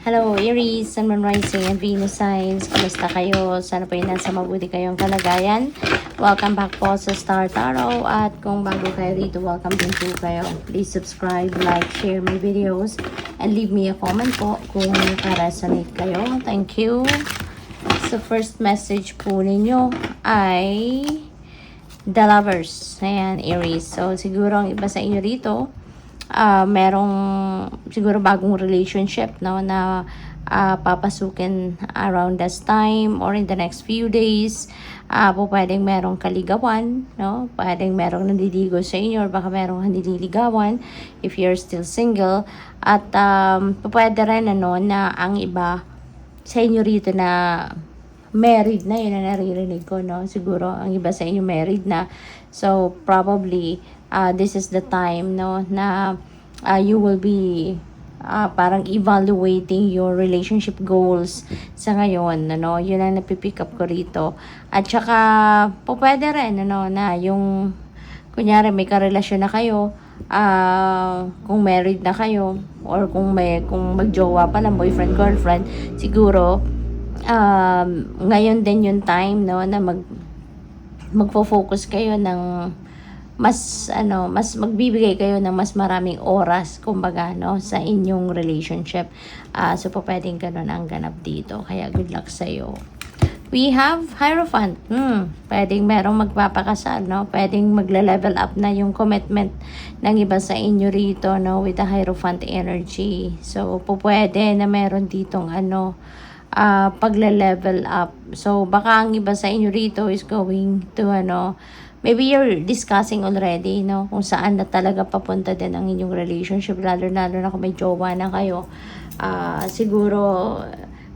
Hello Aries, Sun, Moon, Rising, and Venus signs. Kumusta kayo? Sana po nasa mabuti kayong kalagayan. Welcome back po sa Star Tarot. At kung bago kayo rito, welcome din po kayo. Please subscribe, like, share my videos, and leave me a comment po kung nakaresonate kayo. Thank you. So first message po ninyo ay The Lovers. Ayan, Aries. So siguro ang iba sa inyo rito, merong siguro bagong relationship, no, na papasukin around this time or in the next few days. Po pwedeng merong kaligawan, no, pwedeng merong nandiligo sa inyo or baka merong nililigawan if you're still single. At pwede rin ano na ang iba sa inyo rito na married na, yun na naririnig ko, no? Siguro ang iba sa inyo married na, so probably this is the time, no, na you will be parang evaluating your relationship goals sa ngayon, ano, yun ang napipick up ko rito. At saka po pwede rin, ano, na yung kunyari may karelasyon na kayo, kung married na kayo or kung magjowa pa lang, boyfriend girlfriend, siguro ngayon din yung time, no, na magfo-focus kayo ng mas magbibigay kayo ng mas maraming oras kumbaga, no, sa inyong relationship. So po pwedeng ganun ang ganap dito, kaya good luck sa iyo. We have Hierophant. Pwedeng merong magpapakasal, no? Pwedeng magle-level up na yung commitment ng iba sa inyo rito, no, with the Hierophant energy. So po pwede na meron ditong pagle-level up. So baka ang iba sa inyo rito is going to maybe you're discussing already, no, kung saan na talaga papunta din ang inyong relationship, lalo na kung may jowa na kayo. Siguro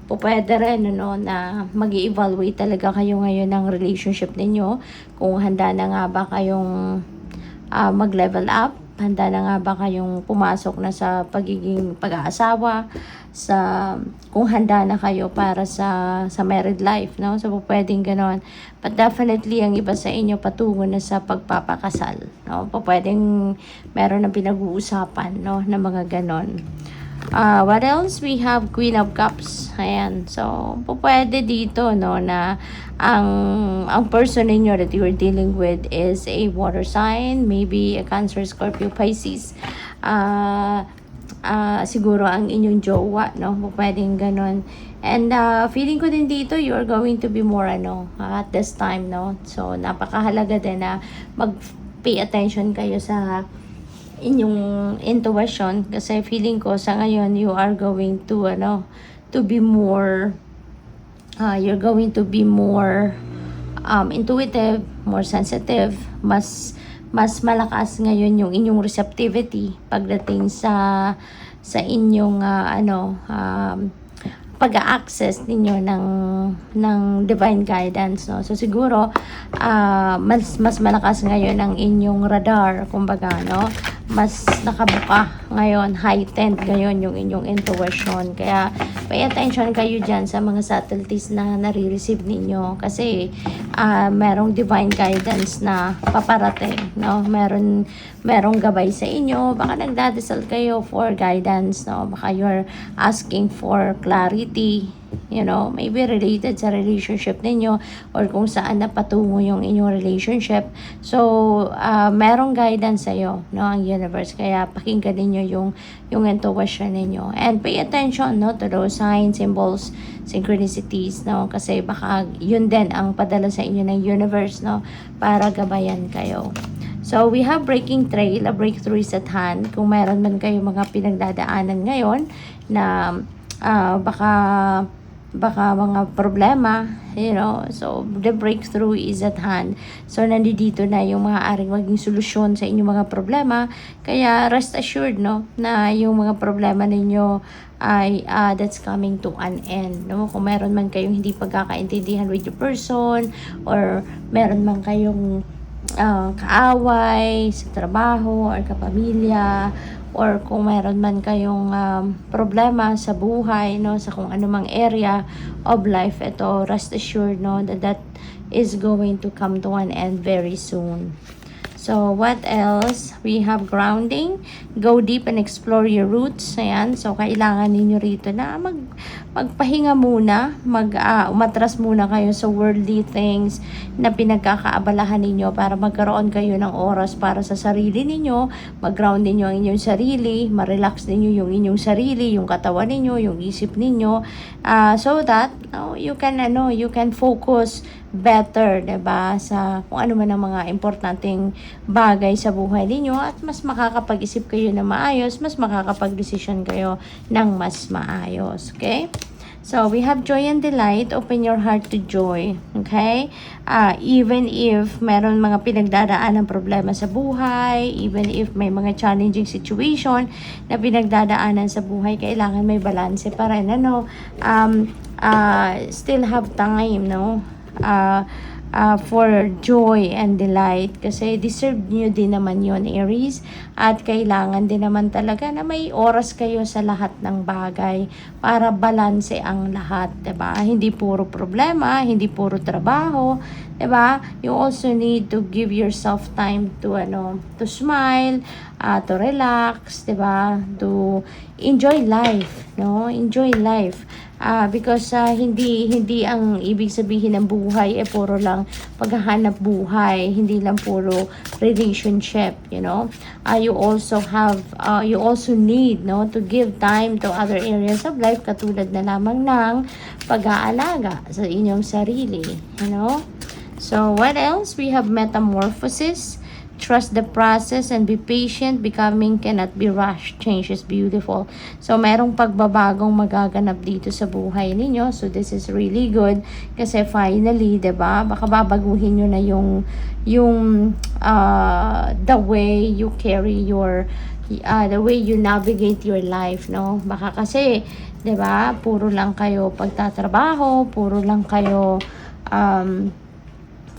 po pwede rin, no, na mag-evaluate talaga kayo ngayon ng relationship ninyo, kung handa na nga ba kayong mag-level up, handa na nga ba kayong pumasok na sa pagiging pag-aasawa, kung handa na kayo para sa married life, no? So pwedeng ganon. But definitely ang iba sa inyo patungo na sa pagpapakasal, no? Pwedeng meron ng pinag-uusapan, no, na mga ganon. What else? We have Queen of Cups. Ayan. So pwede dito, no, na ang person ninyo that you're dealing with is a water sign, maybe a Cancer, Scorpio, Pisces. Siguro ang inyong jowa, no, pwedeng ganon. And feeling ko din dito you're going to be more at this time, no. So napakahalaga din na mag-pay attention kayo sa inyong intuition, kasi feeling ko sa ngayon you are going to be more you're going to be more intuitive, more sensitive, mas malakas ngayon yung inyong receptivity pagdating sa inyong pag-access ninyo ng divine guidance, no. So siguro mas malakas ngayon ang inyong radar, kumbaga, no, mas nakabuka ngayon, heightened ngayon yung inyong intuition. Kaya pay attention kayo dyan sa mga subtleties na nare-receive ninyo, kasi merong divine guidance na paparating, no. Merong gabay sa inyo, baka nagdadasal kayo for guidance, no, baka you're asking for clarity, maybe related sa relationship ninyo or kung saan napatungo yung inyong relationship. So merong guidance sa'yo, no, ang universe, kaya pakinggan ninyo yung intuition ninyo and pay attention, no, to those signs, symbols, synchronicities, no, kasi baka yun din ang padala sa inyo ng universe, no, para gabayan kayo. So we have breaking trail, a breakthrough is at hand. Kung meron man kayo mga pinagdadaanan ngayon na baka mga problema, so the breakthrough is at hand. So nandito na yung mga aring maging solusyon sa inyong mga problema, kaya rest assured, no, na yung mga problema ninyo ay that's coming to an end, no. Kung meron man kayong hindi pagkakaintindihan with your person, or meron man kayong kaaway sa trabaho or kapamilya, or kung meron man kayong problema sa buhay, no, sa kung anumang area of life, ito, rest assured, no, that is going to come to an end very soon. So, what else? We have grounding. Go deep and explore your roots. Ayan. So, kailangan ninyo rito na magpahinga muna. Umatras muna kayo sa worldly things na pinagkakaabalahan ninyo para magkaroon kayo ng oras para sa sarili ninyo. Mag-ground ninyo ang inyong sarili. Ma-relax ninyo yung inyong sarili, yung katawan ninyo, yung isip ninyo. So that you can focus better, 'di ba, sa kung ano man ang mga importanteng bagay sa buhay ninyo at mas makakapag-isip kayo na maayos, mas makakapag-decision kayo ng mas maayos. Okay? So, we have joy and delight. Open your heart to joy. Okay? Even if meron mga pinagdadaan ng problema sa buhay, even if may mga challenging situation na pinagdadaanan sa buhay, kailangan may balanse pa rin. Still have time, no? For joy and delight kasi deserve nyo din naman yon, Aries, at kailangan din naman talaga na may oras kayo sa lahat ng bagay para balanse ang lahat, 'di ba? Hindi puro problema, hindi puro trabaho, 'di ba? You also need to give yourself time to smile, to relax, 'di ba? To enjoy life, no? Enjoy life. Because hindi ang ibig sabihin ng buhay puro lang paghahanap buhay, hindi lang puro relationship, you also need, to give time to other areas of life katulad na lamang ng pag-aalaga sa inyong sarili, So what else? We have metamorphosis. Trust the process and be patient. Becoming cannot be rushed. Change is beautiful. So, merong pagbabagong magaganap dito sa buhay ninyo. So, this is really good. Kasi finally, 'di ba? Baka babaguhin nyo na yung the way you carry the way you navigate your life, no? Baka kasi, 'di ba? Puro lang kayo pagtatrabaho, puro lang kayo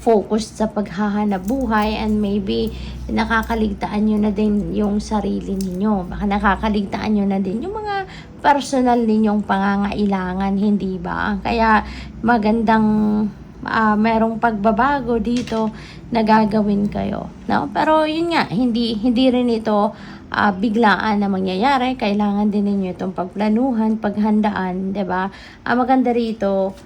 focused sa paghahanap buhay and maybe nakakaligtaan nyo na din yung sarili ninyo. Baka nakakaligtaan nyo na din yung mga personal ninyong pangangailangan, hindi ba? Kaya magandang merong pagbabago dito na gagawin kayo, no? Pero yun nga, hindi rin ito biglaan na mangyayari. Kailangan din ninyo itong pagplanuhan, paghandaan, 'di ba? Maganda rito,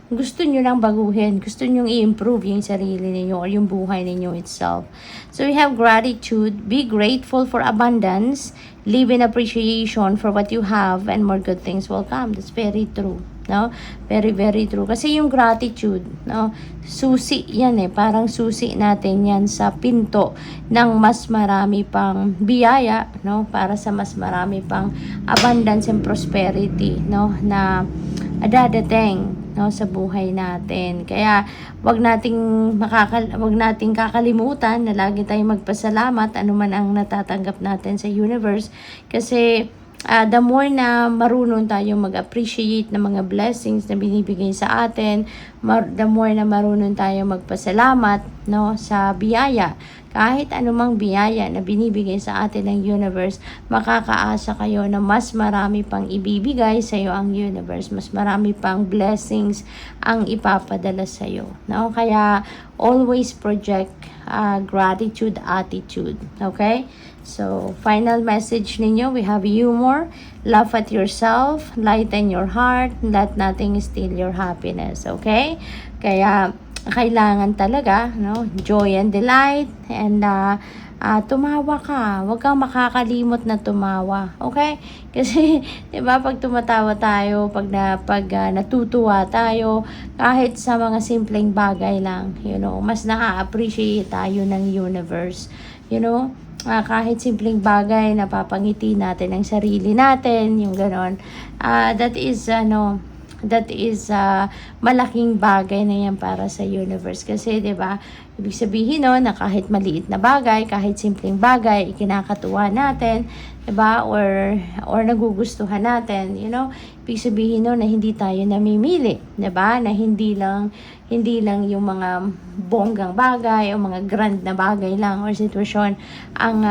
gusto nyo lang baguhin, gusto nyo i-improve yung sarili ninyo or yung buhay ninyo itself. So we have gratitude. Be grateful for abundance. Live in appreciation for what you have and more good things will come. That's very true, no? Very, very true. Kasi yung gratitude, no? Susi yan parang susi natin yan sa pinto ng mas marami pang biyaya, no? Para sa mas marami pang abundance and prosperity, no? Na dadating, no, sa buhay natin. Kaya wag nating kakalimutan na lagi tayong magpasalamat anuman ang natatanggap natin sa universe kasi the more na marunong tayong mag-appreciate ng mga blessings na binibigay sa atin, the more na marunong tayong magpasalamat, no, sa biyaya. Kahit anumang biyaya na binibigay sa atin ng universe, makakaasa kayo na mas marami pang ibibigay sa iyo ang universe. Mas marami pang blessings ang ipapadala sa iyo, no? Kaya always project gratitude attitude. Okay? So, final message ninyo, we have humor, laugh at yourself, lighten your heart, let nothing steal your happiness. Okay? Kaya kailangan talaga, no, joy and delight, and tumawa ka. Huwag kang makakalimot na tumawa. Okay? Kasi 'di ba pag tumatawa tayo, pag natutuwa tayo kahit sa mga simpleng bagay lang, mas na-appreciate tayo ng universe. Kahit simpleng bagay, napapangiti natin ang sarili natin, yung ganon. That is malaking bagay na yan para sa universe. Kasi, 'di ba, ibig sabihin na kahit maliit na bagay, kahit simpleng bagay, ikinakatuwa natin, 'di ba, or nagugustuhan natin, ibig sabihin na hindi tayo namimili, 'di ba, na hindi lang yung mga bonggang bagay o mga grand na bagay lang or sitwasyon ang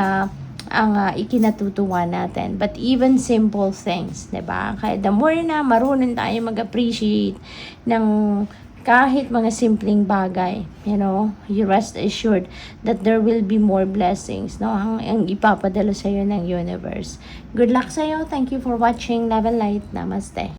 ikinatutuwa natin. But even simple things, 'di ba? Kaya the more na marunong tayo mag-appreciate ng kahit mga simpleng bagay, you know, you rest assured that there will be more blessings, no, ang ipapadala sa iyo ng universe. Good luck sa iyo. Thank you for watching. Love and light. Namaste.